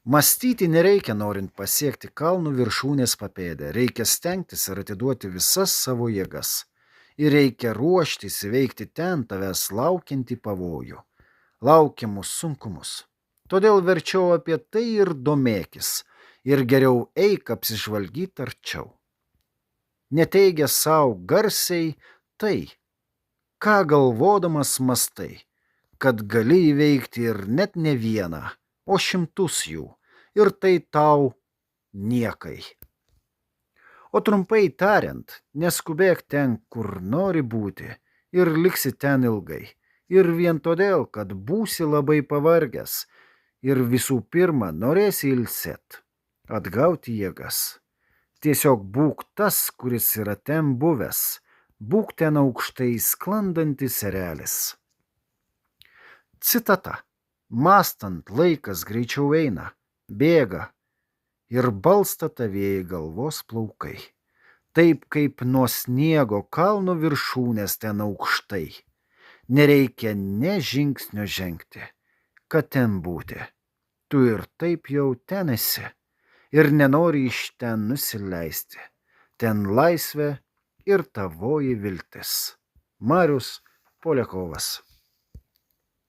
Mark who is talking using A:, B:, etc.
A: Mąstyti nereikia norint pasiekti kalnų viršūnės papėdę, reikia stengtis ir atiduoti visas savo jėgas. Ir reikia ruoštis įveikti ten tavęs laukiantį pavojų, laukiamus sunkumus. Todėl verčiau apie tai ir domėkis, ir geriau eik apsižvalgyti arčiau. Neteigia savo garsiai tai, ką galvodamas mastai, kad gali įveikti ir net ne vieną, o šimtus jų, ir tai tau niekai. O trumpai tariant, neskubėk ten, kur nori būti, ir liksi ten ilgai, ir vien todėl, kad būsi labai pavargęs, ir visų pirma norėsi ilsėt, atgauti jėgas. Tiesiog būk tas, kuris yra ten buvęs, būk ten aukštai sklandantis erelis. Citata. Mąstant laikas greičiau eina, bėga ir balsta tavėjai galvos plaukai. Taip kaip nuo sniego kalno viršūnės ten aukštai. Nereikia nė žingsnio žengti, kad ten būti. Tu ir taip jau ten esi ir nenori iš ten nusileisti. Ten laisvė ir tavoji viltis. Marius Poliakovas.